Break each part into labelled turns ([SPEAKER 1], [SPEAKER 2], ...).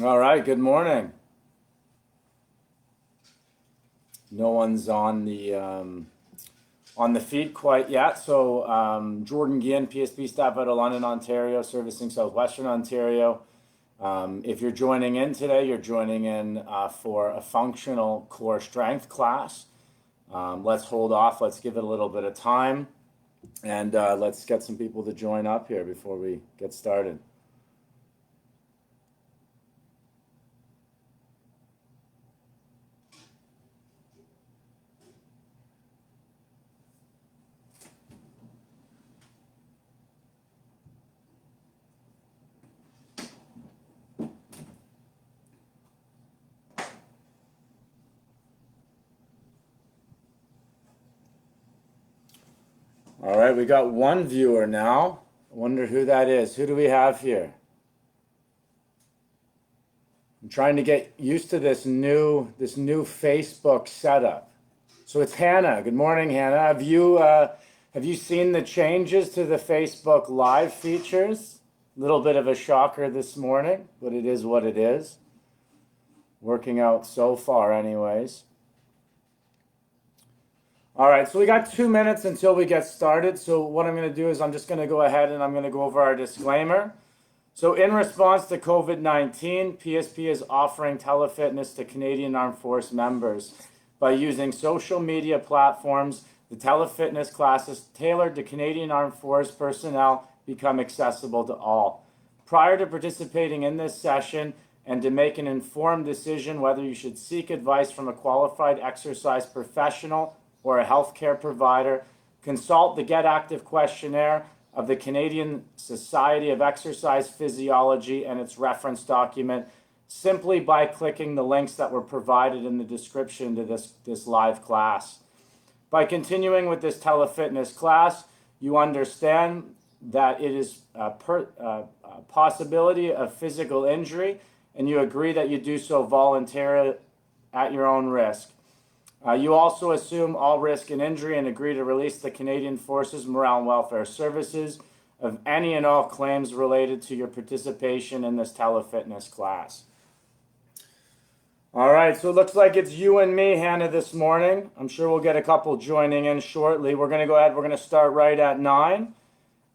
[SPEAKER 1] All right, good morning. No one's on the feed quite yet. So Jordan Ginn, PSP staff out of London, Ontario, servicing Southwestern Ontario. If you're joining in today, you're joining in for a functional core strength class. Let's hold off. Let's give it a little bit of time, and let's get some people to join up here before we get started. All right, we got one viewer now. I wonder who that is. Who do we have here? I'm trying to get used to this new Facebook setup. So it's Hannah. Good morning, Hannah. Have you seen the changes to the Facebook Live features? A little bit of a shocker this morning, but it is what it is. Working out so far, anyways. All right, so we got 2 minutes until we get started. So what I'm going to do is I'm just going to go ahead and I'm going to go over our disclaimer. So in response to COVID-19, PSP is offering telefitness to Canadian Armed Force members. By using social media platforms, the telefitness classes tailored to Canadian Armed Force personnel become accessible to all. Prior to participating in this session and to make an informed decision whether you should seek advice from a qualified exercise professional or a healthcare provider, consult the Get Active questionnaire of the Canadian Society of Exercise Physiology and its reference document simply by clicking the links that were provided in the description to this live class. By continuing with this telefitness class, you understand that it is a possibility of physical injury, and you agree that you do so voluntarily at your own risk. You also assume all risk and injury and agree to release the Canadian Forces Morale and Welfare Services of any and all claims related to your participation in this telefitness class. All right, so it looks like it's you and me, Hannah, this morning. I'm sure we'll get a couple joining in shortly. We're going to go ahead. We're going to start right at 9.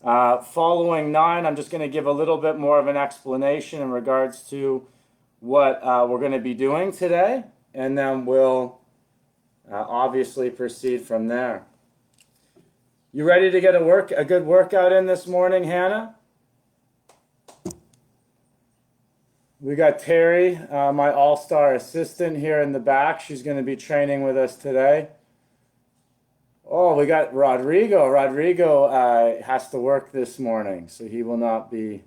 [SPEAKER 1] Following 9, I'm just going to give a little bit more of an explanation in regards to what we're going to be doing today, and then we'll obviously proceed from there. You ready to get a good workout in this morning, Hannah? We got Terry, my all-star assistant here in the back. She's going to be training with us today. Oh, we got Rodrigo. Rodrigo has to work this morning, so he will not be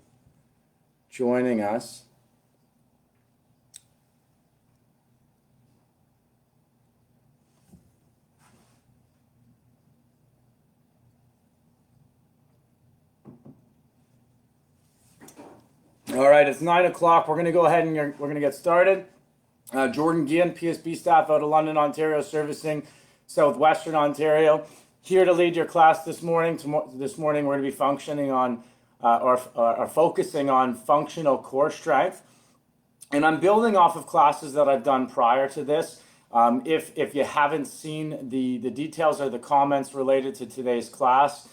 [SPEAKER 1] joining us. All right, it's 9 o'clock. We're going to go ahead and we're going to get started. Jordan Ginn, PSP staff out of London, Ontario, servicing Southwestern Ontario. Here to lead your class this morning. This morning we're going to be functioning on or focusing on functional core strength. And I'm building off of classes that I've done prior to this. If you haven't seen the details or the comments related to today's class,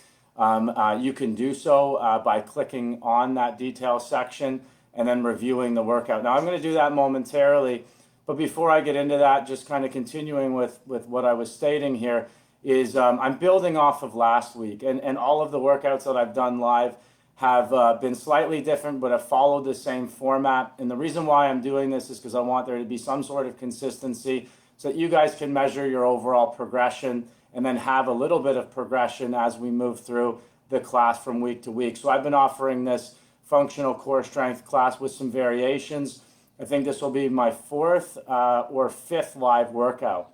[SPEAKER 1] you can do so by clicking on that detail section and then reviewing the workout. Now I'm going to do that momentarily, but before I get into that, just kind of continuing with what I was stating here is I'm building off of last week, and all of the workouts that I've done live have been slightly different, but have followed the same format. And the reason why I'm doing this is because I want there to be some sort of consistency so that you guys can measure your overall progression and then have a little bit of progression as we move through the class from week to week. So I've been offering this functional core strength class with some variations. I think this will be my 4th or 5th live workout.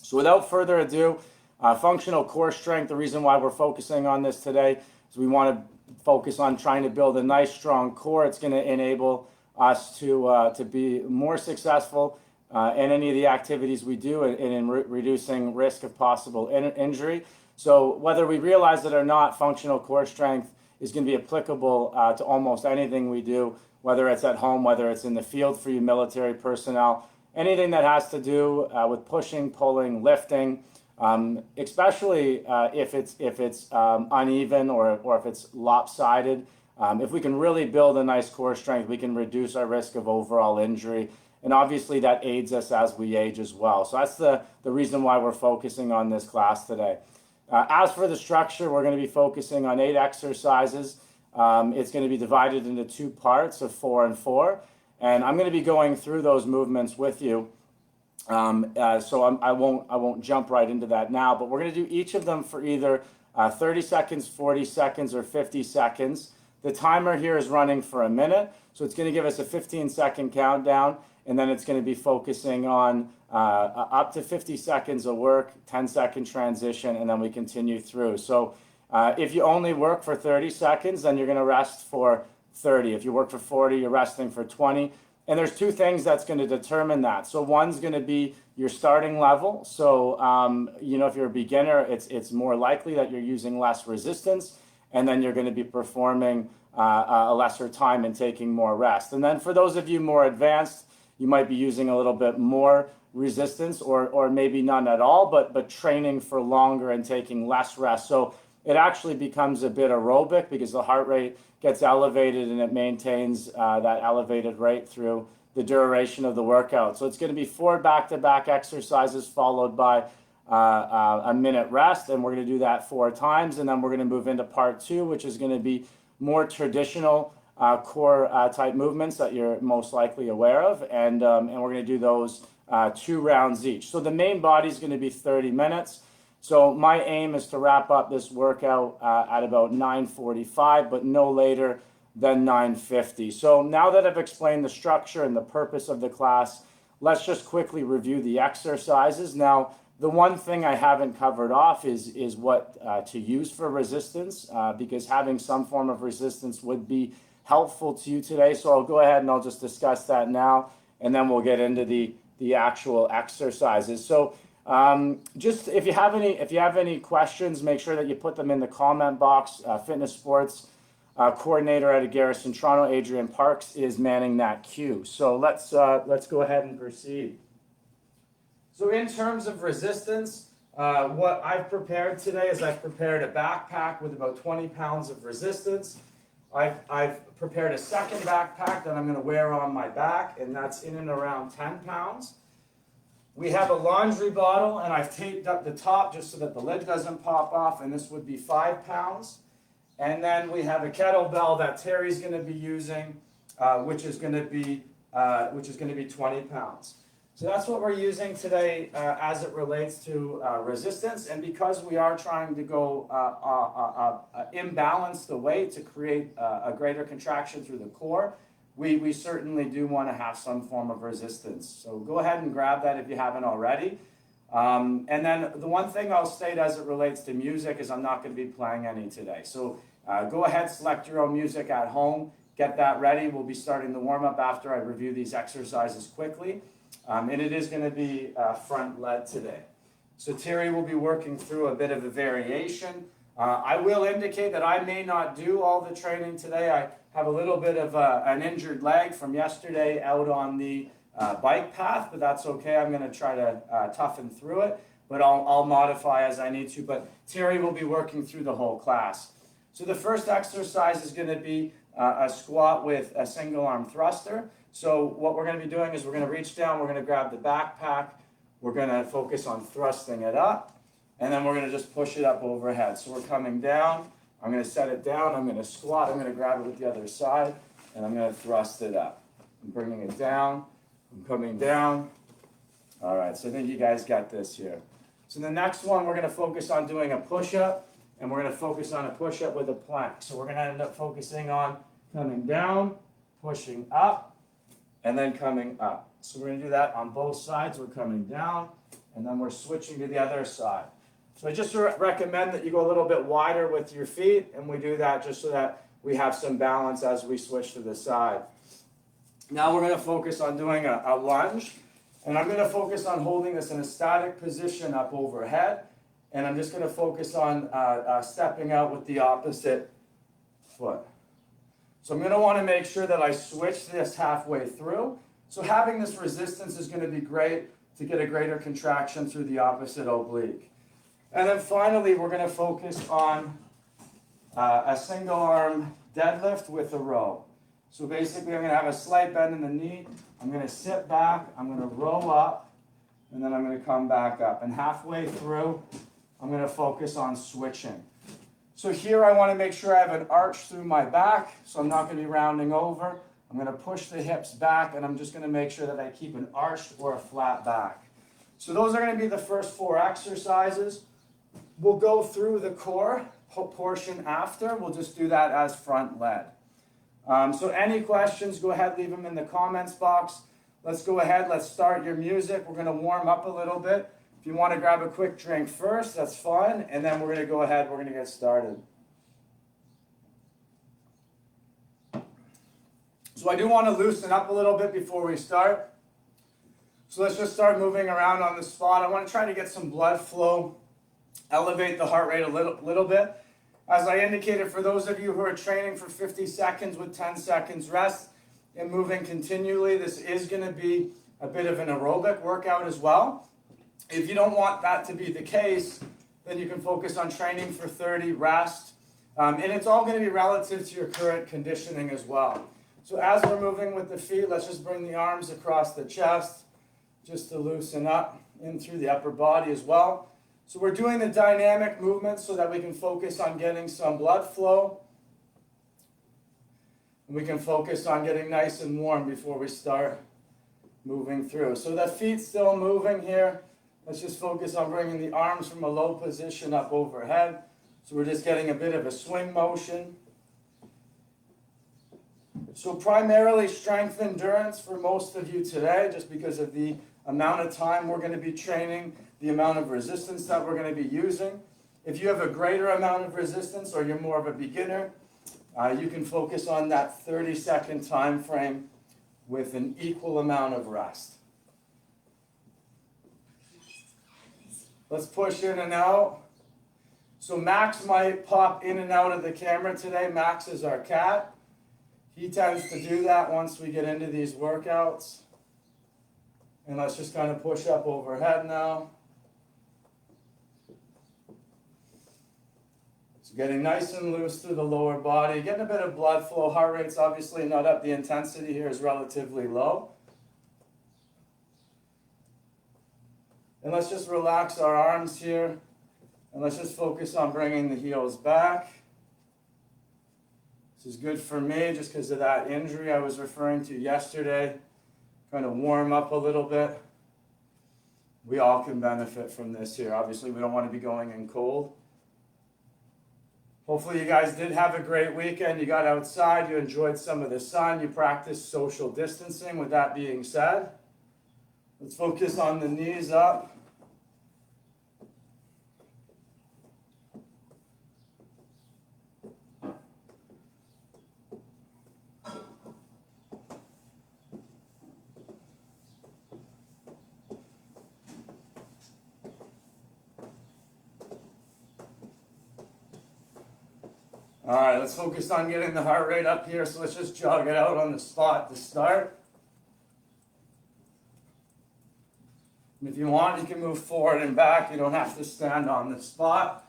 [SPEAKER 1] So without further ado, functional core strength, the reason why we're focusing on this today is we want to focus on trying to build a nice strong core. It's going to enable us to be more successful in any of the activities we do and in reducing risk of possible injury. So whether we realize it or not, functional core strength is going to be applicable to almost anything we do, whether it's at home, whether it's in the field for you military personnel, anything that has to do with pushing, pulling, lifting, especially if it's uneven or if it's lopsided. If we can really build a nice core strength, we can reduce our risk of overall injury. And obviously that aids us as we age as well. So that's the reason why we're focusing on this class today. As for the structure, we're going to be focusing on 8 exercises. It's going to be divided into 2 parts of 4 and 4. And I'm going to be going through those movements with you. So I won't jump right into that now, but we're going to do each of them for either 30 seconds, 40 seconds, or 50 seconds. The timer here is running for a minute, so it's going to give us a 15-second countdown, and then it's going to be focusing on up to 50 seconds of work, 10-second transition, and then we continue through. So if you only work for 30 seconds, then you're going to rest for 30. If you work for 40, you're resting for 20. And there's 2 things that's going to determine that. So one's going to be your starting level. So, if you're a beginner, it's more likely that you're using less resistance, and then you're going to be performing a lesser time and taking more rest. And then for those of you more advanced, you might be using a little bit more resistance or maybe none at all, but training for longer and taking less rest. So it actually becomes a bit aerobic because the heart rate gets elevated and it maintains that elevated rate through the duration of the workout. So it's going to be 4 back-to-back exercises followed by a minute rest, and we're going to do that 4 times, and then we're going to move into part 2, which is going to be more traditional core type movements that you're most likely aware of, and we're going to do those 2 rounds each. So the main body is going to be 30 minutes. So my aim is to wrap up this workout at about 9:45, but no later than 9:50. So now that I've explained the structure and the purpose of the class, let's just quickly review the exercises. Now, the one thing I haven't covered off is what to use for resistance, because having some form of resistance would be helpful to you today. So I'll go ahead and I'll just discuss that now, and then we'll get into the actual exercises. So just if you have any questions, make sure that you put them in the comment box. Fitness sports coordinator at Garrison Toronto, Adrian Parks, is manning that queue. So let's go ahead and proceed. So in terms of resistance, what I've prepared today is I've prepared a backpack with about 20 pounds of resistance. I've prepared a second backpack that I'm going to wear on my back, and that's in and around 10 pounds. We have a laundry bottle, and I've taped up the top just so that the lid doesn't pop off, and this would be 5 pounds. And then we have a kettlebell that Terry's going to be using, which is going to be 20 pounds. So that's what we're using today as it relates to resistance. And because we are trying to go imbalance the weight to create a greater contraction through the core, we certainly do want to have some form of resistance. So go ahead and grab that if you haven't already. And then the one thing I'll state as it relates to music is I'm not going to be playing any today. So go ahead, select your own music at home, get that ready. We'll be starting the warm-up after I review these exercises quickly. And it is going to be front-led today. So Terry will be working through a bit of a variation. I will indicate that I may not do all the training today. I have a little bit of an injured leg from yesterday out on the bike path, but that's okay. I'm going to try to toughen through it, but I'll modify as I need to. But Terry will be working through the whole class. So the first exercise is going to be a squat with a single arm thruster. So what we're going to be doing is we're going to reach down, we're going to grab the backpack, we're going to focus on thrusting it up, and then we're going to just push it up overhead. So we're coming down, I'm going to set it down, I'm going to squat, I'm going to grab it with the other side, and I'm going to thrust it up. I'm bringing it down, I'm coming down. All right, so I think you guys got this here. So the next one, we're going to focus on doing a push-up, and we're going to focus on a push-up with a plank. So we're going to end up focusing on coming down, pushing up, and then coming up. So we're going to do that on both sides. We're coming down, and then we're switching to the other side. So I just recommend that you go a little bit wider with your feet, and we do that just so that we have some balance as we switch to the side. Now we're going to focus on doing a lunge, and I'm going to focus on holding this in a static position up overhead, and I'm just going to focus on stepping out with the opposite foot. So I'm going to want to make sure that I switch this halfway through. So having this resistance is going to be great to get a greater contraction through the opposite oblique. And then finally, we're going to focus on a single arm deadlift with a row. So basically, I'm going to have a slight bend in the knee. I'm going to sit back. I'm going to row up. And then I'm going to come back up. And halfway through, I'm going to focus on switching. So here I want to make sure I have an arch through my back. So I'm not going to be rounding over. I'm going to push the hips back. And I'm just going to make sure that I keep an arched or a flat back. So those are going to be the first 4 exercises. We'll go through the core portion after. We'll just do that as front lead. So any questions, go ahead, leave them in the comments box. Let's go ahead, let's start your music. We're going to warm up a little bit. If you want to grab a quick drink first, that's fine. And then we're going to go ahead, we're going to get started. So I do want to loosen up a little bit before we start. So let's just start moving around on the spot. I want to try to get some blood flow, elevate the heart rate a little bit. As I indicated, for those of you who are training for 50 seconds with 10 seconds rest and moving continually, this is going to be a bit of an aerobic workout as well. If you don't want that to be the case, then you can focus on training for 30, rest. And it's all going to be relative to your current conditioning as well. So as we're moving with the feet, let's just bring the arms across the chest just to loosen up in through the upper body as well. So we're doing the dynamic movements so that we can focus on getting some blood flow. And we can focus on getting nice and warm before we start moving through. So the feet still moving here. Let's just focus on bringing the arms from a low position up overhead. So we're just getting a bit of a swing motion. So primarily strength endurance for most of you today, just because of the amount of time we're going to be training, the amount of resistance that we're going to be using. If you have a greater amount of resistance or you're more of a beginner, you can focus on that 30-second time frame with an equal amount of rest. Let's push in and out. So Max might pop in and out of the camera today. Max is our cat. He tends to do that once we get into these workouts. And let's just kind of push up overhead now. So getting nice and loose through the lower body, getting a bit of blood flow. Heart rate's obviously not up. The intensity here is relatively low. And let's just relax our arms here. And let's just focus on bringing the heels back. This is good for me just because of that injury I was referring to yesterday. Kind of warm up a little bit. We all can benefit from this here. Obviously, we don't want to be going in cold. Hopefully you guys did have a great weekend. You got outside, you enjoyed some of the sun, you practiced social distancing. With that being said, let's focus on the knees up. All right, let's focus on getting the heart rate up here. So let's just jog it out on the spot to start. And if you want, you can move forward and back. You don't have to stand on the spot.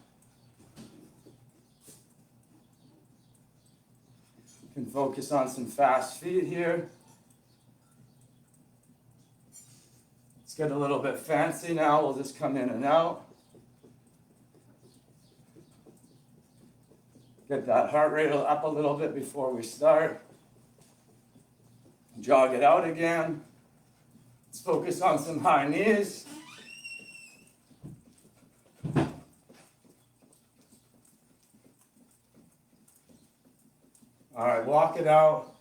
[SPEAKER 1] You can focus on some fast feet here. Let's get a little bit fancy now. We'll just come in and out. Get that heart rate up a little bit before we start. Jog it out again. Let's focus on some high knees. All right, walk it out.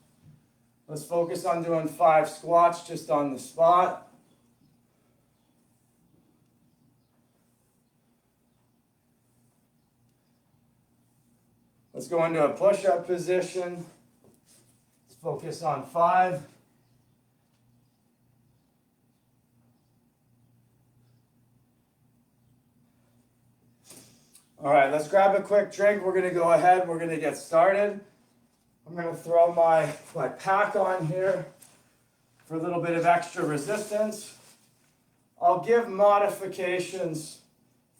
[SPEAKER 1] Let's focus on doing 5 squats just on the spot. Let's go into a push-up position. Let's focus on 5. All right, let's grab a quick drink. We're going to go ahead. We're going to get started. I'm going to throw my pack on here for a little bit of extra resistance. I'll give modifications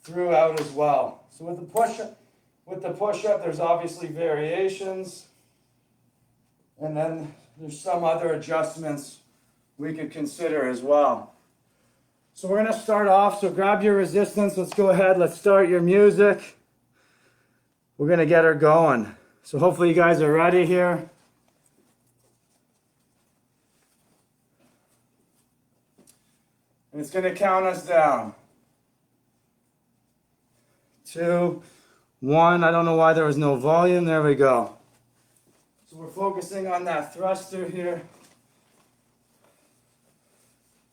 [SPEAKER 1] throughout as well. So with the push-up, there's obviously variations. And then there's some other adjustments we could consider as well. So we're going to start off. So grab your resistance. Let's go ahead. Let's start your music. We're going to get her going. So hopefully you guys are ready here. And it's going to count us down. 2, 1. I don't know why there was no volume. There we go. So we're focusing on that thruster here.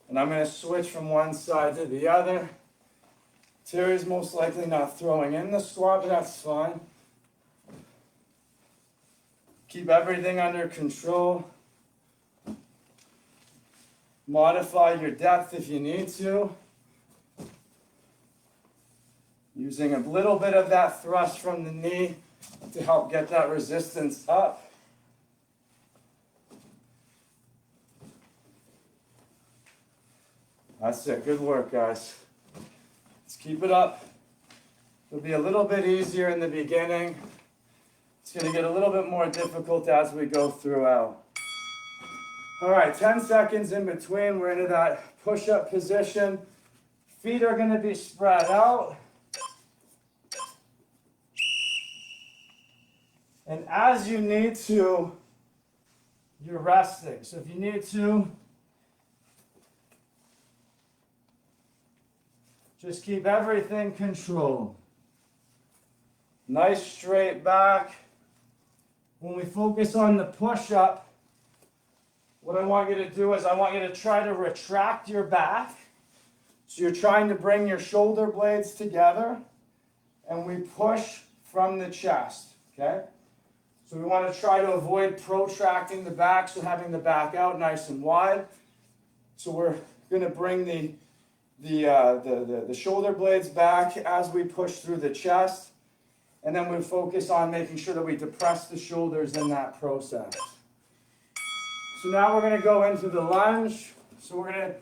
[SPEAKER 1] And I'm going to switch from one side to the other. Terry's most likely not throwing in the squat, but that's fine. Keep everything under control. Modify your depth if you need to. Using a little bit of that thrust from the knee to help get that resistance up. That's it. Good work, guys. Let's keep it up. It'll be a little bit easier in the beginning. It's going to get a little bit more difficult as we go throughout. All right, 10 seconds in between. We're into that push-up position. Feet are going to be spread out. And as you need to, you're resting. So if you need to, just keep everything controlled. Nice straight back. When we focus on the push-up, what I want you to do is I want you to try to retract your back. So you're trying to bring your shoulder blades together, and we push from the chest, okay? So we want to try to avoid protracting the back, so having the back out nice and wide. So we're going to bring the shoulder blades back as we push through the chest. And then we focus on making sure that we depress the shoulders in that process. So now we're going to go into the lunge. So we're going to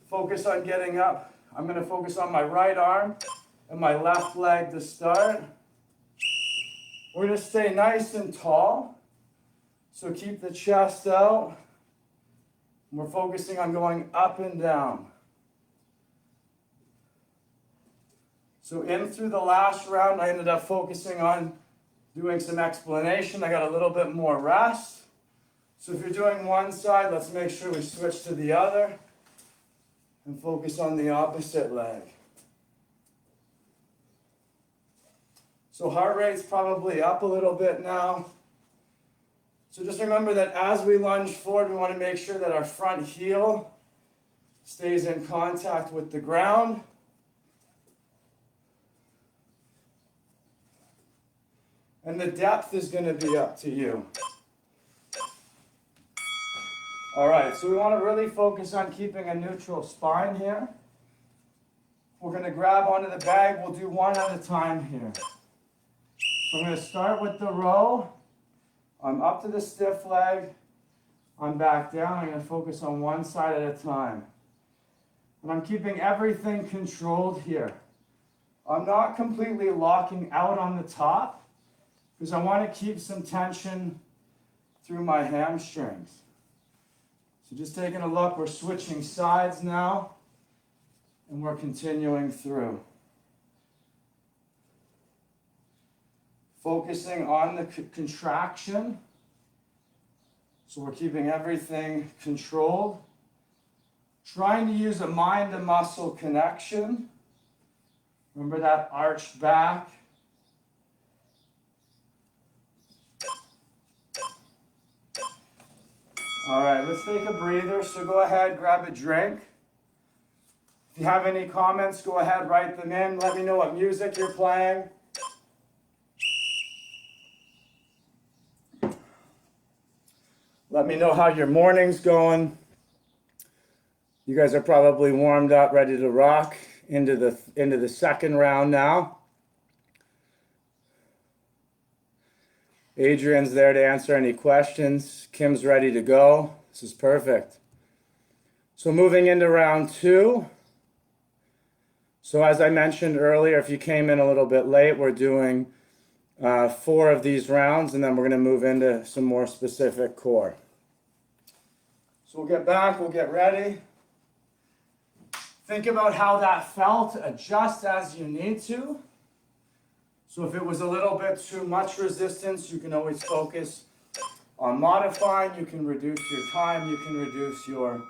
[SPEAKER 1] focus on getting up. I'm going to focus on my right arm and my left leg to start. We're going to stay nice and tall. So keep the chest out. We're focusing on going up and down. So in through the last round, I ended up focusing on doing some explanation. I got a little bit more rest. So if you're doing one side, let's make sure we switch to the other and focus on the opposite leg. So heart rate's probably up a little bit now. So just remember that as we lunge forward, we want to make sure that our front heel stays in contact with the ground. And the depth is going to be up to you. All right, so we want to really focus on keeping a neutral spine here. We're going to grab onto the bag. We'll do one at a time here. So I'm going to start with the row. I'm up to the stiff leg. I'm back down. I'm going to focus on one side at a time. And I'm keeping everything controlled here. I'm not completely locking out on the top, because I want to keep some tension through my hamstrings. So just taking a look, we're switching sides now, and we're continuing through. Focusing on the contraction. So we're keeping everything controlled. Trying to use a mind to muscle connection. Remember that arched back. All right, let's take a breather. So go ahead, grab a drink. If you have any comments, go ahead, write them in. Let me know what music you're playing. Let me know how your morning's going. You guys are probably warmed up, ready to rock into the second round now. Adrian's there to answer any questions. Kim's ready to go. This is perfect. So moving into round 2. So as I mentioned earlier, if you came in a little bit late, we're doing 4 of these rounds, and then we're going to move into some more specific core. So we'll get back, we'll get ready. Think about how that felt. Adjust as you need to. So if it was a little bit too much resistance, you can always focus on modifying. You can reduce your time. You can reduce your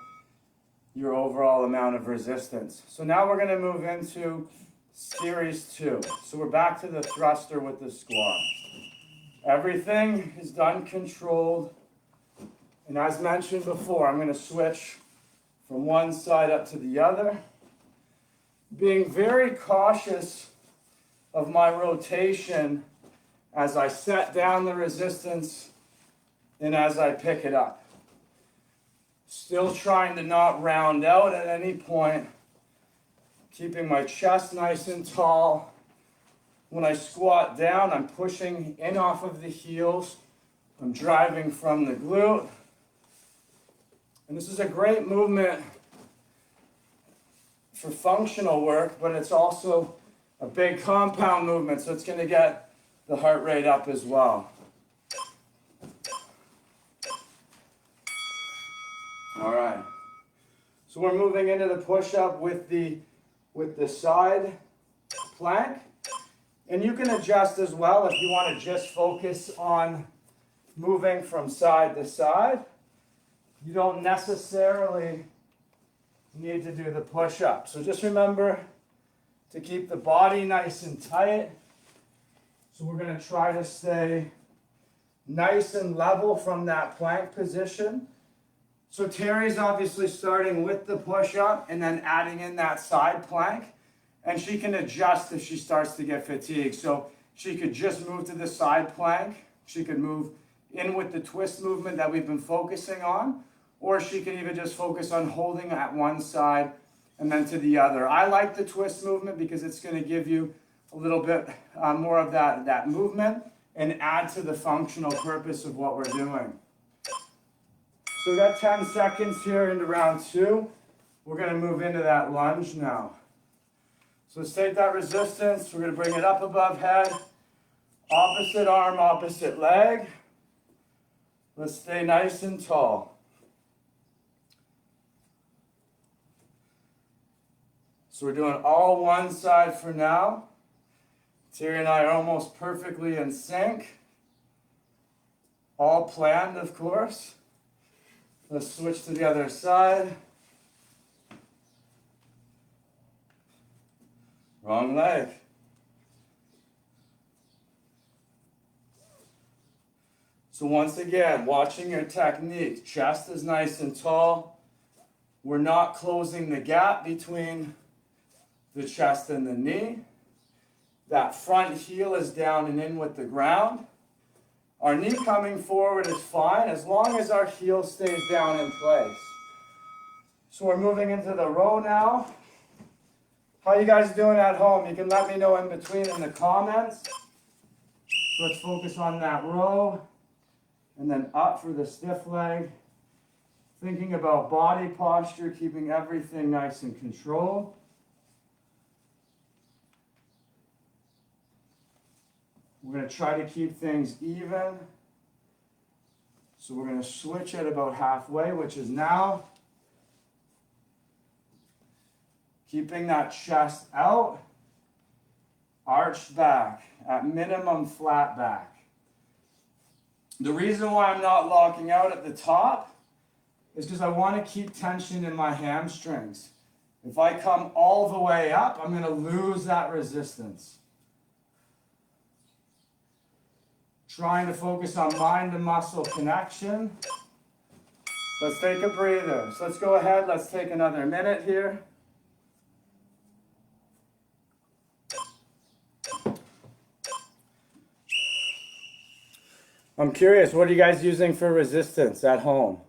[SPEAKER 1] overall amount of resistance. So now we're going to move into series 2. So we're back to the thruster with the squat. Everything is done controlled. And as mentioned before, I'm going to switch from one side up to the other, being very cautious of my rotation as I set down the resistance and as I pick it up. Still trying to not round out at any point, keeping my chest nice and tall. When I squat down, I'm pushing in off of the heels. I'm driving from the glute. And this is a great movement for functional work, but it's also a big compound movement, so it's going to get the heart rate up as well. All right. So we're moving into the push-up with the side plank. And you can adjust as well if you want to just focus on moving from side to side. You don't necessarily need to do the push-up. So just remember to keep the body nice and tight. So we're going to try to stay nice and level from that plank position. So Terry's obviously starting with the push-up and then adding in that side plank. And she can adjust if she starts to get fatigued. So she could just move to the side plank. She could move in with the twist movement that we've been focusing on. Or she can even just focus on holding at one side and then to the other. I like the twist movement because it's going to give you a little bit more of that movement and add to the functional purpose of what we're doing. So we got 10 seconds here into round 2. We're going to move into that lunge now. So let's take that resistance. We're going to bring it up above head. Opposite arm, opposite leg. Let's stay nice and tall. So we're doing all one side for now. Terry and I are almost perfectly in sync. All planned, of course. Let's switch to the other side. Wrong leg. So once again, watching your technique. Chest is nice and tall. We're not closing the gap between the chest and the knee. That front heel is down and in with the ground. Our knee coming forward is fine as long as our heel stays down in place. So we're moving into the row now. How you guys doing at home? You can let me know in between in the comments. So let's focus on that row. And then up for the stiff leg. Thinking about body posture, keeping everything nice and controlled. We're going to try to keep things even. So we're going to switch at about halfway, which is now. Keeping that chest out. Arched back. At minimum, flat back. The reason why I'm not locking out at the top is because I want to keep tension in my hamstrings. If I come all the way up, I'm going to lose that resistance. Trying to focus on mind to muscle connection. Let's take a breather. So let's go ahead. Let's take another minute here. I'm curious, what are you guys using for resistance at home?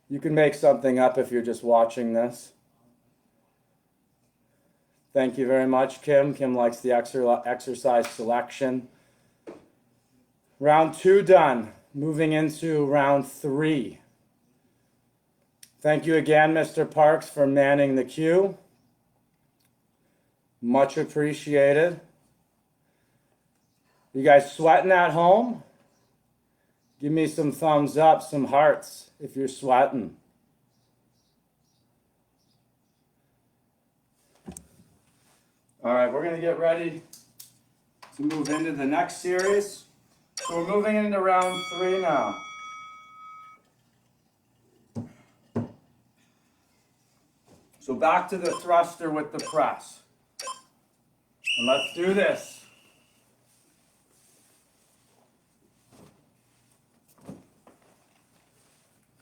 [SPEAKER 1] You can make something up if you're just watching this. Thank you very much, Kim. Kim likes the exercise selection. Round 2 done. Moving into round 3. Thank you again, Mr. Parks, for manning the queue. Much appreciated. You guys sweating at home? Give me some thumbs up, some hearts if you're sweating. All right, we're going to get ready to move into the next series. So we're moving into round 3 now. So back to the thruster with the press. And let's do this. You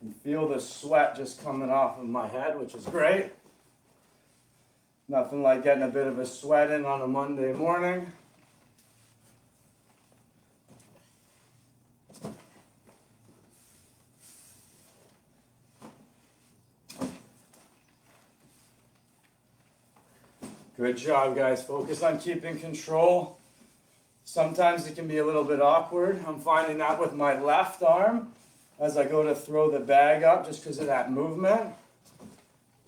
[SPEAKER 1] can feel the sweat just coming off of my head, which is great. Nothing like getting a bit of a sweat in on a Monday morning. Good job, guys. Focus on keeping control. Sometimes it can be a little bit awkward. I'm finding that with my left arm as I go to throw the bag up just because of that movement.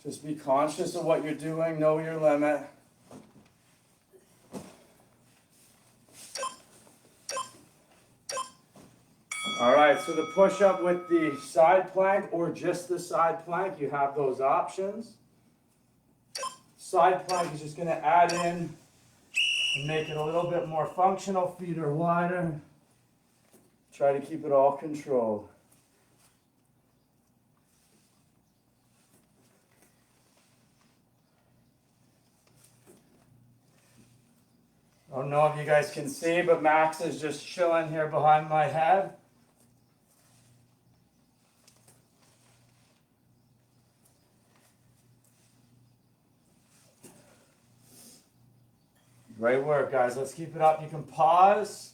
[SPEAKER 1] Just be conscious of what you're doing. Know your limit. All right, so the push-up with the side plank or just the side plank, you have those options. Side plank is just going to add in and make it a little bit more functional. Feet are wider. Try to keep it all controlled. I don't know if you guys can see, but Max is just chilling here behind my head. Great work, guys. Let's keep it up. You can pause,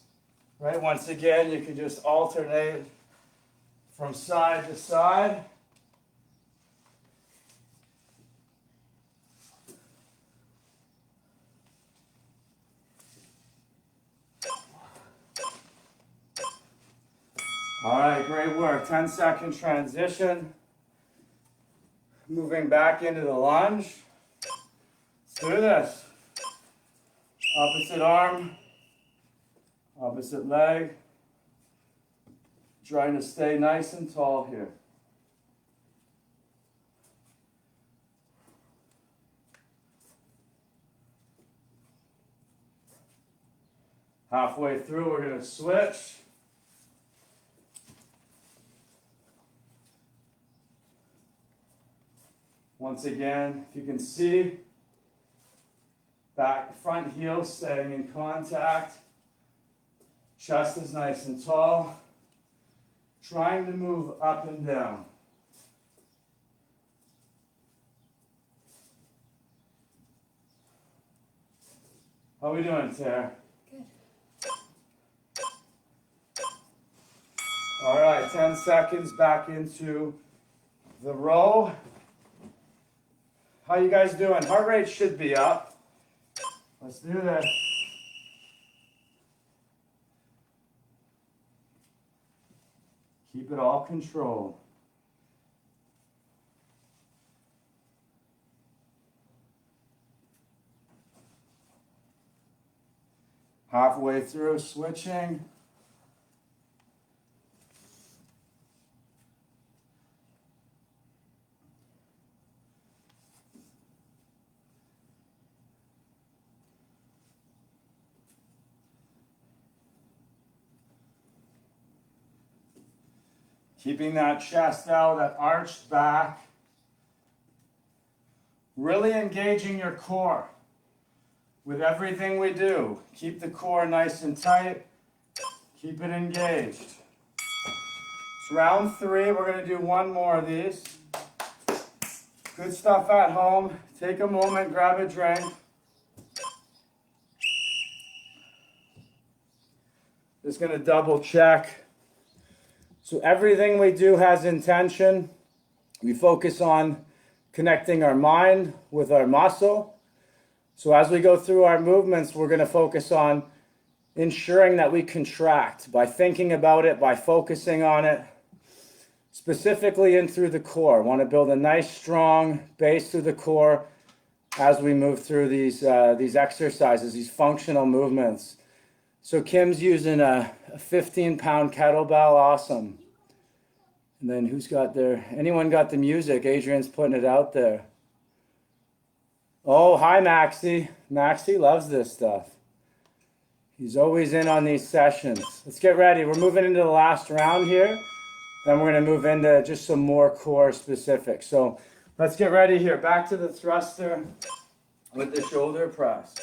[SPEAKER 1] right? Once again, you can just alternate from side to side. All right, great work. 10-second transition. Moving back into the lunge. Let's do this. Opposite arm, opposite leg. Trying to stay nice and tall here. Halfway through, we're going to switch. Once again, if you can see, back, front heel staying in contact. Chest is nice and tall. Trying to move up and down. How are we doing, Tara?
[SPEAKER 2] Good.
[SPEAKER 1] All right, 10 seconds back into the row. How you guys doing? Heart rate should be up. Let's do this. Keep it all controlled. Halfway through, switching. Keeping that chest out, that arched back. Really engaging your core with everything we do. Keep the core nice and tight. Keep it engaged. It's round 3. We're going to do one more of these. Good stuff at home. Take a moment, grab a drink. Just going to double check. So everything we do has intention. We focus on connecting our mind with our muscle. So as we go through our movements, we're going to focus on ensuring that we contract by thinking about it, by focusing on it, specifically in through the core. Want to build a nice, strong base through the core as we move through these exercises, these functional movements. So Kim's using a 15-pound kettlebell, awesome. And then who's got anyone got the music? Adrian's putting it out there. Oh, hi, Maxie. Maxie loves this stuff. He's always in on these sessions. Let's get ready. We're moving into the last round here. Then we're going to move into just some more core specific. So let's get ready here. Back to the thruster with the shoulder press.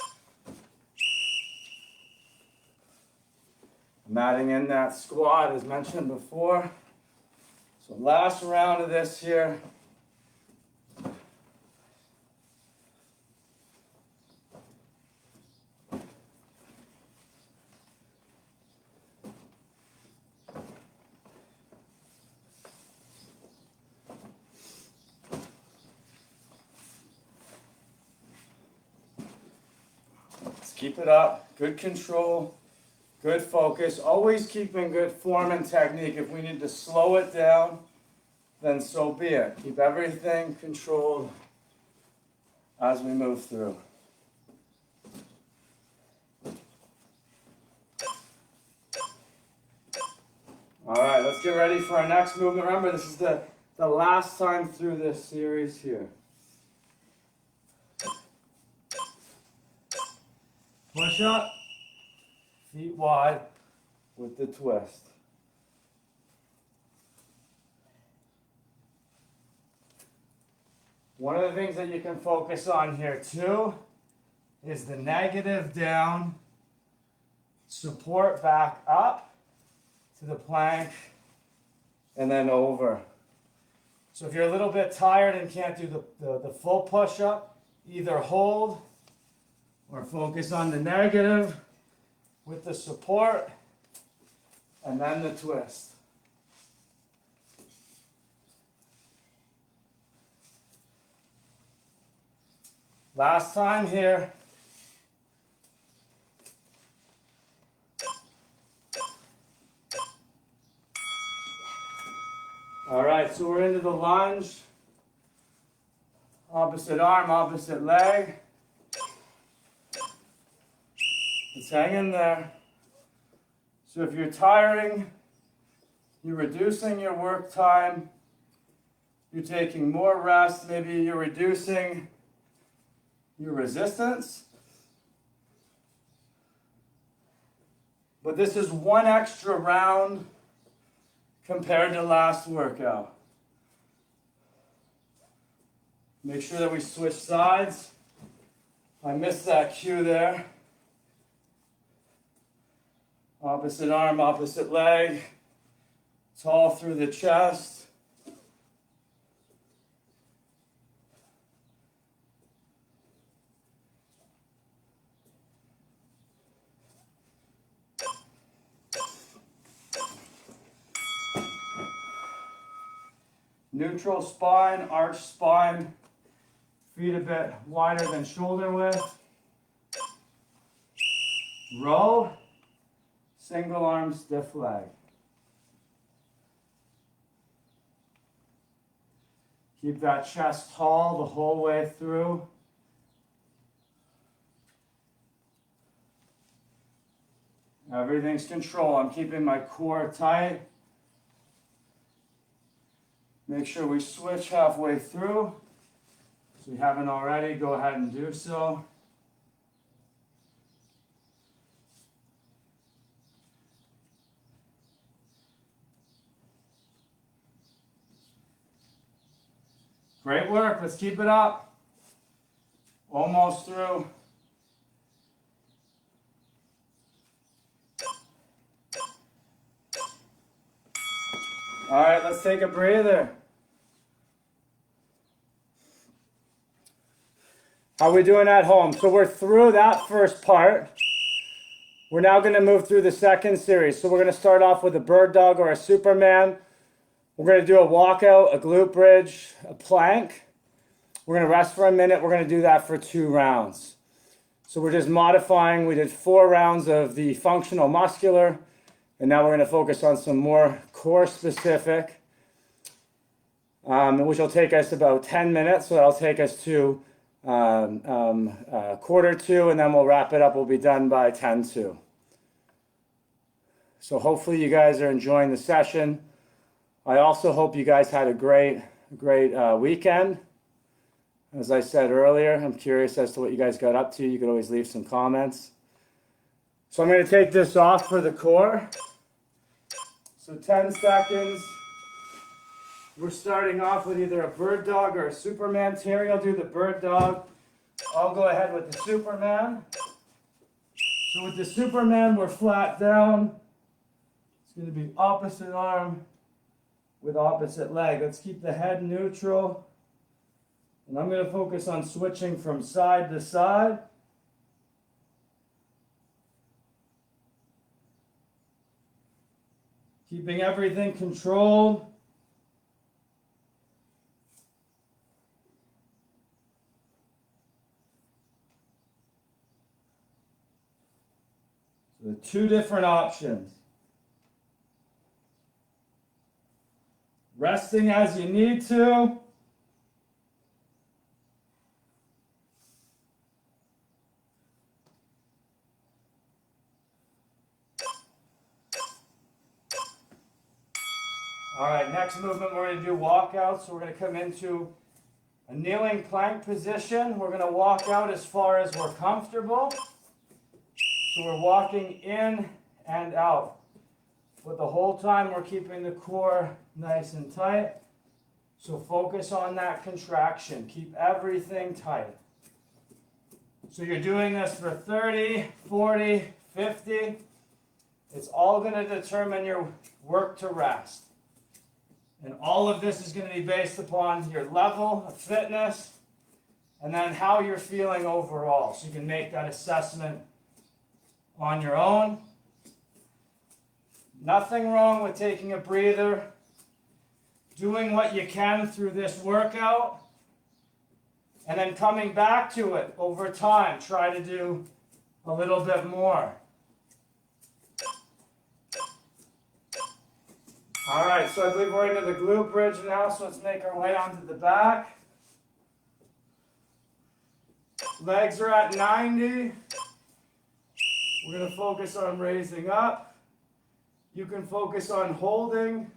[SPEAKER 1] I'm adding in that squat as mentioned before. So last round of this here. Let's keep it up. Good control. Good focus, always keeping good form and technique. If we need to slow it down, then so be it. Keep everything controlled as we move through. All right, let's get ready for our next movement. Remember, this is the last time through this series here. Push up. Feet wide with the twist. One of the things that you can focus on here too is the negative down, support back up to the plank, and then over. So if you're a little bit tired and can't do the full push-up, either hold or focus on the negative with the support, and then the twist. Last time here. All right, so we're into the lunge. Opposite arm, opposite leg. Just hang in there. So if you're tiring, you're reducing your work time, you're taking more rest, maybe you're reducing your resistance. But this is one extra round compared to last workout. Make sure that we switch sides. I missed that cue there. Opposite arm, opposite leg. Tall through the chest. Neutral spine, arch spine. Feet a bit wider than shoulder width. Row. Single arm, stiff leg. Keep that chest tall the whole way through. Everything's control. I'm keeping my core tight. Make sure we switch halfway through. If you haven't already, go ahead and do so. Great work. Let's keep it up. Almost through. All right, let's take a breather. How are we doing at home? So we're through that first part. We're now going to move through the second series. So we're going to start off with a bird dog or a Superman. We're going to do a walkout, a glute bridge, a plank. We're going to rest for a minute. We're going to do that for 2 rounds. So we're just modifying. We did 4 rounds of the functional muscular, and now we're going to focus on some more core specific, which will take us about 10 minutes. So that'll take us to quarter to, and then we'll wrap it up. We'll be done by 10 to. So hopefully you guys are enjoying the session. I also hope you guys had a great weekend. As I said earlier, I'm curious as to what you guys got up to. You could always leave some comments. So I'm going to take this off for the core. So 10 seconds. We're starting off with either a bird dog or a Superman. Terry will do the bird dog. I'll go ahead with the Superman. So with the Superman, we're flat down. It's going to be opposite arm with opposite leg. Let's keep the head neutral. And I'm going to focus on switching from side to side. Keeping everything controlled. So 2 different options. Resting as you need to. All right, next movement we're going to do walkouts. So we're going to come into a kneeling plank position. We're going to walk out as far as we're comfortable. So we're walking in and out. But the whole time we're keeping the core nice and tight. So focus on that contraction. Keep everything tight. So you're doing this for 30, 40, 50. It's all going to determine your work to rest. And all of this is going to be based upon your level of fitness and then how you're feeling overall. So you can make that assessment on your own. Nothing wrong with taking a breather, doing what you can through this workout, and then coming back to it over time. Try to do a little bit more. All right, so I believe we're into the glute bridge now, so let's make our way onto the back. Legs are at 90. We're going to focus on raising up. You can focus on holding.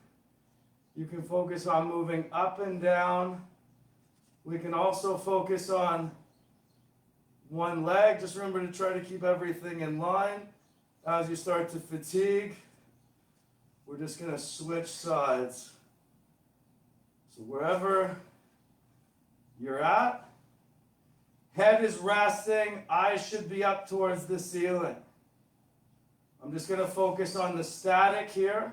[SPEAKER 1] You can focus on moving up and down. We can also focus on one leg. Just remember to try to keep everything in line. As you start to fatigue, we're just going to switch sides. So wherever you're at, head is resting, eyes should be up towards the ceiling. I'm just going to focus on the static here.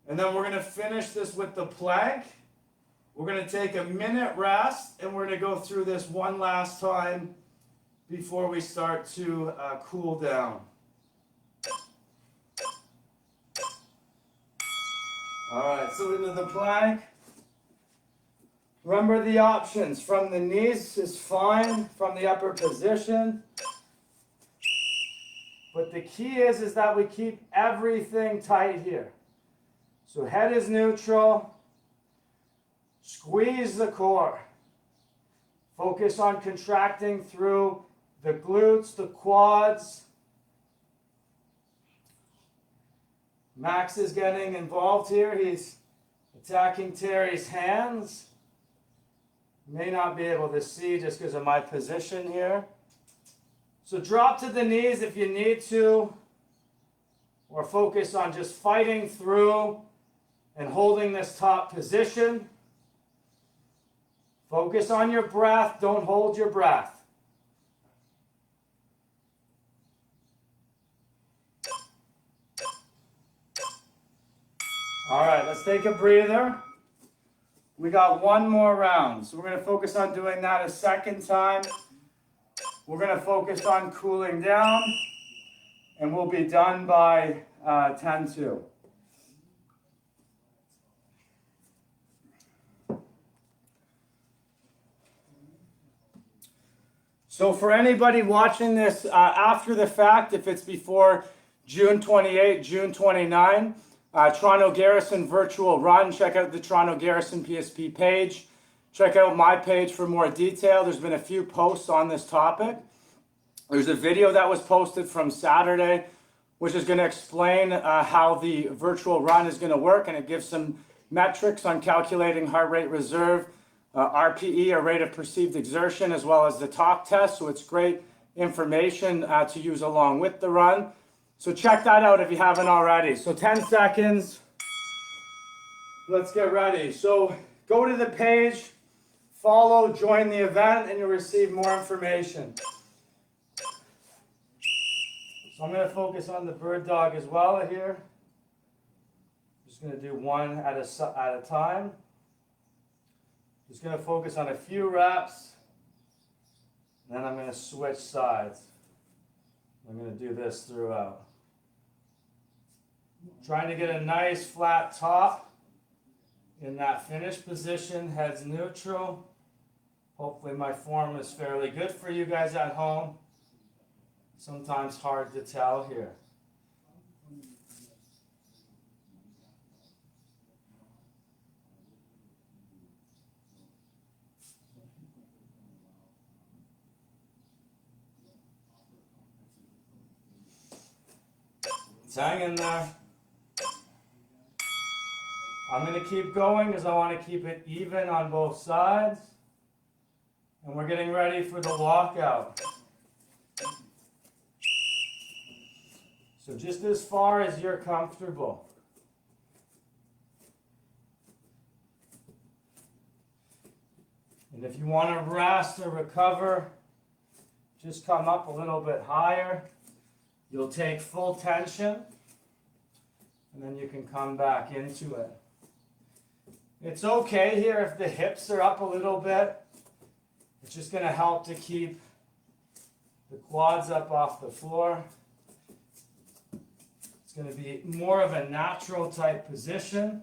[SPEAKER 1] And then we're going to finish this with the plank. We're going to take a minute rest, and we're going to go through this one last time before we start to cool down. All right, so into the plank. Remember the options. From the knees is fine, from the upper position. But the key is that we keep everything tight here. So head is neutral. Squeeze the core. Focus on contracting through the glutes, the quads. Max is getting involved here. He's attacking Terry's hands. May not be able to see just because of my position here. So drop to the knees if you need to, or focus on just fighting through and holding this top position. Focus on your breath. Don't hold your breath. All right, let's take a breather. We got one more round, so we're going to focus on doing that a second time. We're going to focus on cooling down, and we'll be done by 10-2. So for anybody watching this after the fact, if it's before June 28, June 29, Toronto Garrison virtual run, check out the Toronto Garrison PSP page. Check out my page for more detail. There's been a few posts on this topic. There's a video that was posted from Saturday, which is going to explain how the virtual run is going to work, and it gives some metrics on calculating heart rate reserve, RPE, or rate of perceived exertion, as well as the talk test. So it's great information to use along with the run. So check that out if you haven't already. So 10 seconds. Let's get ready. So go to the page, follow, join the event, and you'll receive more information. So I'm going to focus on the bird dog as well here. Just going to do one at a time. Just going to focus on a few reps. And then I'm going to switch sides. I'm going to do this throughout. Trying to get a nice flat top in that finish position, heads neutral. Hopefully my form is fairly good for you guys at home. Sometimes hard to tell here. Hang in there. I'm going to keep going because I want to keep it even on both sides. And we're getting ready for the walkout. So just as far as you're comfortable. And if you want to rest or recover, just come up a little bit higher. You'll take full tension, and then you can come back into it. It's okay here if the hips are up a little bit. It's just going to help to keep the quads up off the floor. It's going to be more of a natural type position.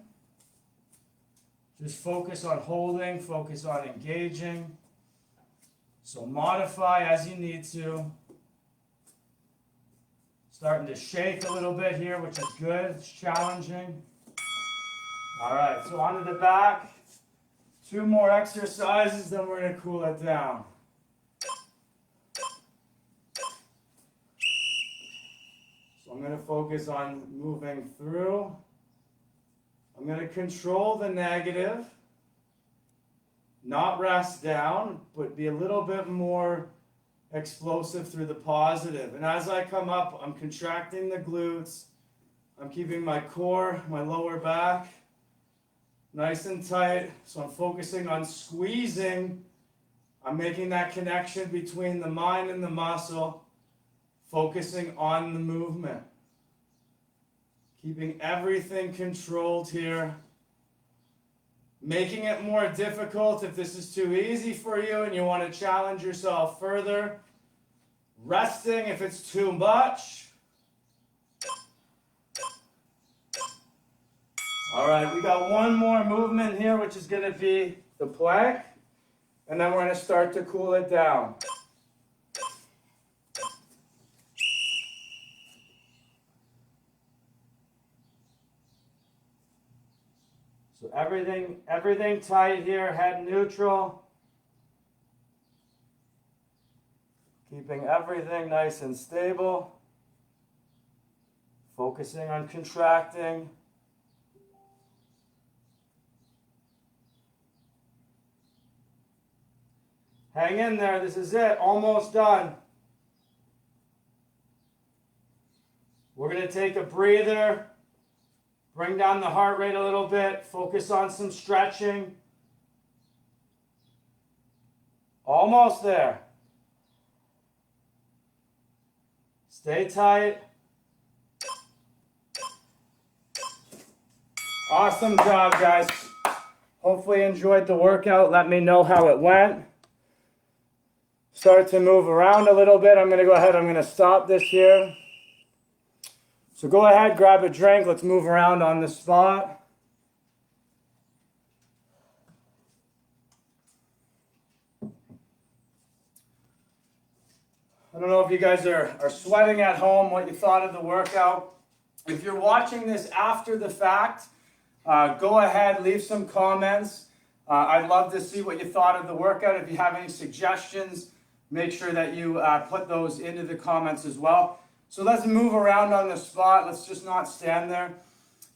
[SPEAKER 1] Just focus on holding, focus on engaging. So modify as you need to. Starting to shake a little bit here, which is good. It's challenging. All right, so onto the back. 2 more exercises, then we're going to cool it down. So I'm going to focus on moving through. I'm going to control the negative, not rest down, but be a little bit more explosive through the positive. And as I come up, I'm contracting the glutes. I'm keeping my core, my lower back nice and tight. So I'm focusing on squeezing. I'm making that connection between the mind and the muscle, focusing on the movement. Keeping everything controlled here. Making it more difficult if this is too easy for you and you want to challenge yourself further. Resting if it's too much. All right, we got one more movement here, which is going to be the plank. And then we're going to start to cool it down. So everything tight here, head neutral. Keeping everything nice and stable. Focusing on contracting. Hang in there, this is it, almost done. We're going to take a breather. Bring down the heart rate a little bit. Focus on some stretching. Almost there. Stay tight. Awesome job, guys. Hopefully you enjoyed the workout. Let me know how it went. Start to move around a little bit. I'm going to go ahead. I'm going to stop this here. So go ahead, grab a drink. Let's move around on the spot. I don't know if you guys are sweating at home, what you thought of the workout. If you're watching this after the fact, go ahead, leave some comments. I'd love to see what you thought of the workout. If you have any suggestions, make sure that you put those into the comments as well. So let's move around on the spot. Let's just not stand there.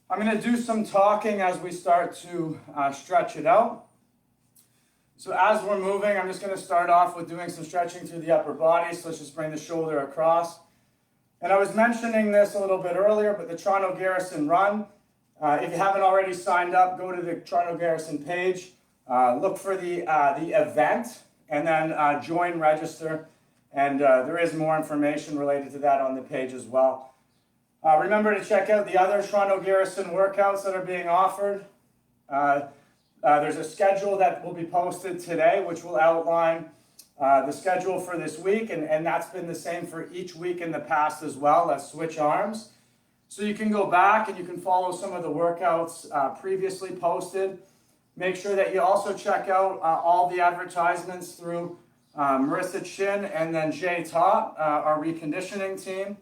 [SPEAKER 1] I'm going to do some talking as we start to stretch it out. So as we're moving, I'm just going to start off with doing some stretching through the upper body. So let's just bring the shoulder across. And I was mentioning this a little bit earlier, but the Toronto Garrison Run, if you haven't already signed up, go to the Toronto Garrison page, look for the event, and then join, register. And there is more information related to that on the page as well. Remember to check out the other Toronto Garrison workouts that are being offered. There's a schedule that will be posted today, which will outline the schedule for this week, and that's been the same for each week in the past as well. Let's switch arms. So you can go back and you can follow some of the workouts previously posted. Make sure that you also check out all the advertisements through Marissa Chin and then Jay Top, our reconditioning team.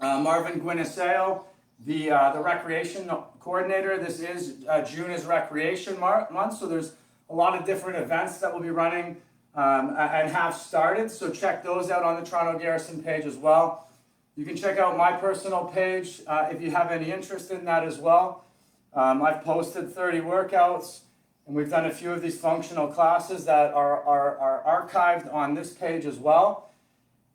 [SPEAKER 1] Marvin Guinnesseo, the recreation coordinator. This is June is recreation month, so there's a lot of different events that will be running and have started. So check those out on the Toronto Garrison page as well. You can check out my personal page if you have any interest in that as well. I've posted 30 workouts, and we've done a few of these functional classes that are archived on this page as well.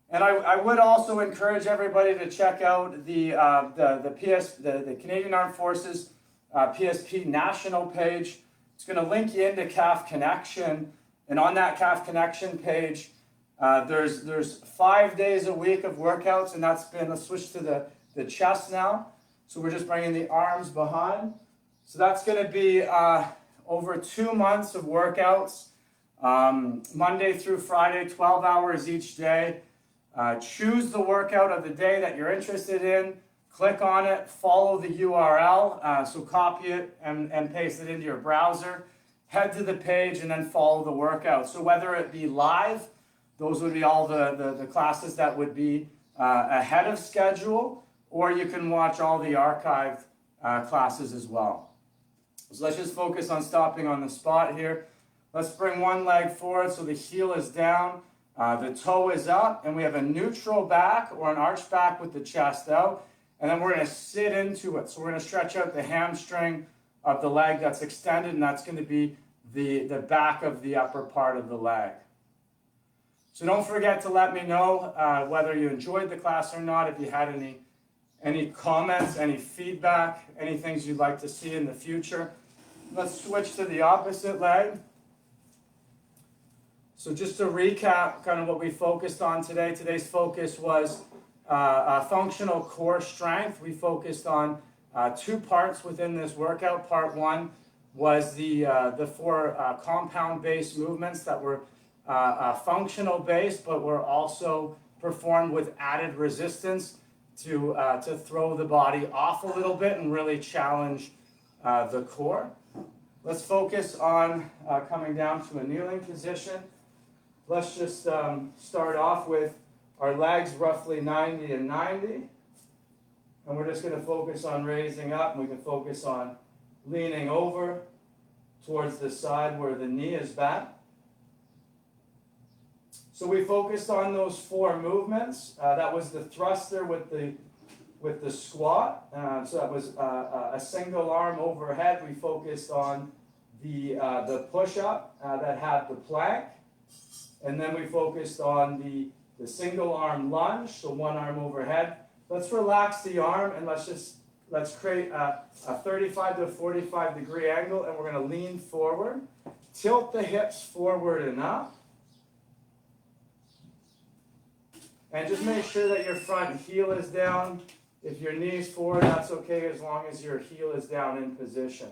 [SPEAKER 1] And I would also encourage everybody to check out the Canadian Armed Forces PSP national page. It's going to link you into CAF Connection, and on that CAF Connection page, there's 5 days a week of workouts, and let's switch to the chest now. So we're just bringing the arms behind. So that's going to be over 2 months of workouts, Monday through Friday, 12 hours each day. Choose the workout of the day that you're interested in, click on it, follow the URL, so copy it and paste it into your browser, head to the page and then follow the workout. So whether it be live, those would be all the classes that would be ahead of schedule, or you can watch all the archived classes as well. So let's just focus on stopping on the spot here. Let's bring one leg forward so the heel is down. The toe is up, and we have a neutral back or an arched back with the chest out, and then we're going to sit into it. So we're going to stretch out the hamstring of the leg that's extended, and that's going to be the back of the upper part of the leg. So don't forget to let me know whether you enjoyed the class or not, if you had any comments, any feedback, any things you'd like to see in the future. Let's switch to the opposite leg. So just to recap kind of what we focused on today, today's focus was functional core strength. We focused on 2 parts within this workout. Part 1 was the 4 compound-based movements that were functional-based, but were also performed with added resistance to throw the body off a little bit and really challenge the core. Let's focus on coming down to a kneeling position. Let's just start off with our legs roughly 90 and 90. And we're just going to focus on raising up, and we can focus on leaning over towards the side where the knee is back. So we focused on those 4 movements. That was the thruster with the squat. So that was a single arm overhead. We focused on the push-up that had the plank. And then we focused on the single arm lunge, so 1 arm overhead. Let's relax the arm and let's create a 35 to 45 degree angle, and we're going to lean forward. Tilt the hips forward and up. And just make sure that your front heel is down. If your knee's forward, that's okay as long as your heel is down in position.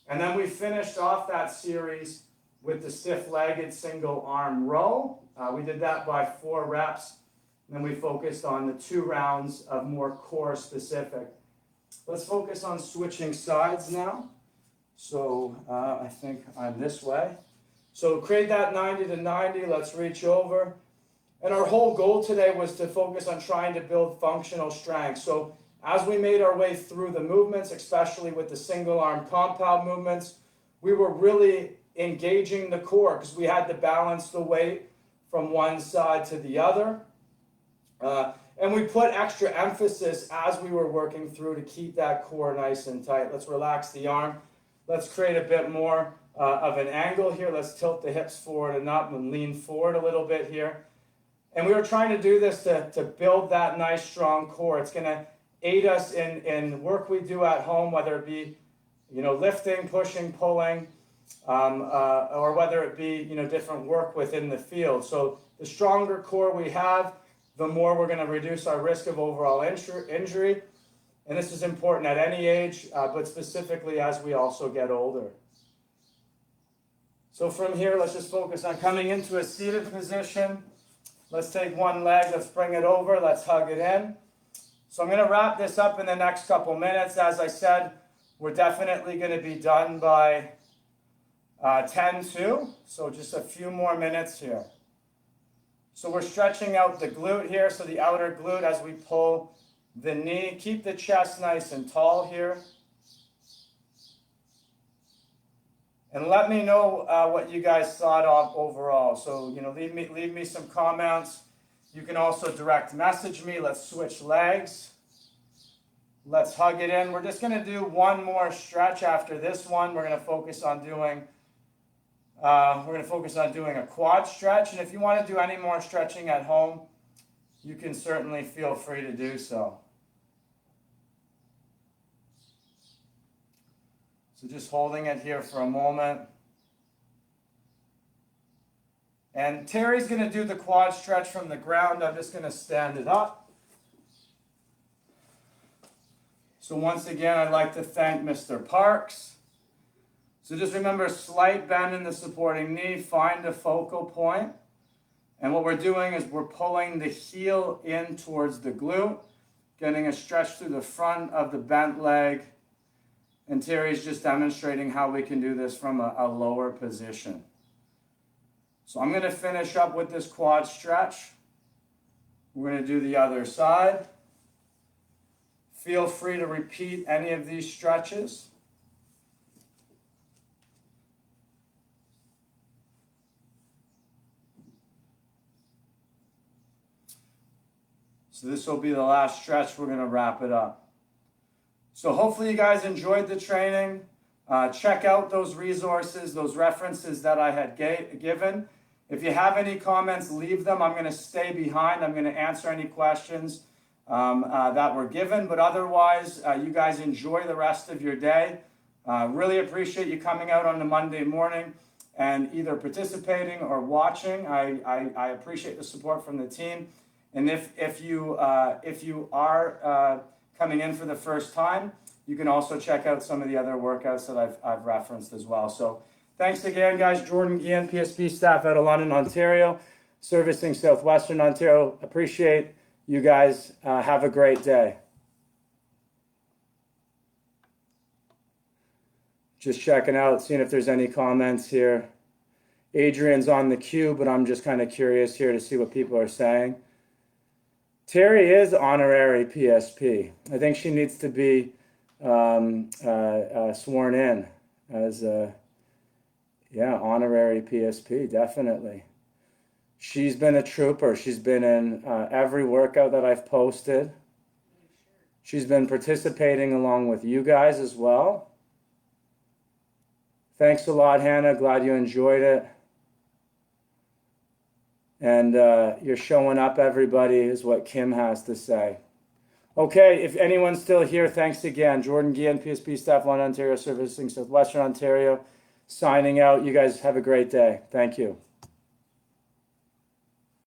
[SPEAKER 1] And then we finished off that series with the stiff-legged single arm row. We did that by 4 reps. And then we focused on the 2 rounds of more core specific. Let's focus on switching sides now. So I think I'm this way. So create that 90 to 90. Let's reach over. And our whole goal today was to focus on trying to build functional strength. So as we made our way through the movements, especially with the single arm compound movements, we were really engaging the core because we had to balance the weight from one side to the other. And we put extra emphasis as we were working through to keep that core nice and tight. Let's relax the arm. Let's create a bit more of an angle here. Let's tilt the hips forward and up and lean forward a little bit here. And we were trying to do this to build that nice strong core. It's going to aid us in work we do at home, whether it be, lifting, pushing, pulling, or whether it be, different work within the field. So the stronger core we have, the more we're going to reduce our risk of overall injury. And this is important at any age, but specifically as we also get older. So from here, let's just focus on coming into a seated position. Let's take one leg, let's bring it over, let's hug it in. So I'm going to wrap this up in the next couple minutes. As I said, we're definitely going to be done by 10-2, so just a few more minutes here. So we're stretching out the glute here, so the outer glute as we pull the knee. Keep the chest nice and tall here. And let me know what you guys thought of overall. So, leave me some comments. You can also direct message me. Let's switch legs. Let's hug it in. We're just going to do one more stretch after this one. We're going to focus on doing a quad stretch. And if you want to do any more stretching at home, you can certainly feel free to do so. So just holding it here for a moment. And Terry's going to do the quad stretch from the ground. I'm just going to stand it up. So once again, I'd like to thank Mr. Parks. So just remember, slight bend in the supporting knee. Find a focal point. And what we're doing is we're pulling the heel in towards the glute, getting a stretch through the front of the bent leg. And Terry's just demonstrating how we can do this from a lower position. So I'm going to finish up with this quad stretch. We're going to do the other side. Feel free to repeat any of these stretches. So this will be the last stretch. We're going to wrap it up. So hopefully you guys enjoyed the training. Check out those resources, those references that I had given. If you have any comments, leave them. I'm going to stay behind. I'm going to answer any questions that were given. But otherwise, you guys enjoy the rest of your day. Really appreciate you coming out on the Monday morning and either participating or watching. I appreciate the support from the team. And if you are coming in for the first time, you can also check out some of the other workouts that I've referenced as well. So thanks again, guys. Jordan Guillen, PSP staff out of London, Ontario, servicing Southwestern Ontario. Appreciate you guys. Have a great day. Just checking out, seeing if there's any comments here. Adrian's on the queue, but I'm just kind of curious here to see what people are saying. Terry is honorary PSP. I think she needs to be sworn in as honorary PSP, definitely. She's been a trooper. She's been in every workout that I've posted. She's been participating along with you guys as well. Thanks a lot, Hannah. Glad you enjoyed it. And you're showing up, everybody, is what Kim has to say. Okay, if anyone's still here, thanks again. Jordan Guillen, PSP staff, London, Ontario, servicing Southwestern Ontario, signing out. You guys have a great day. Thank you.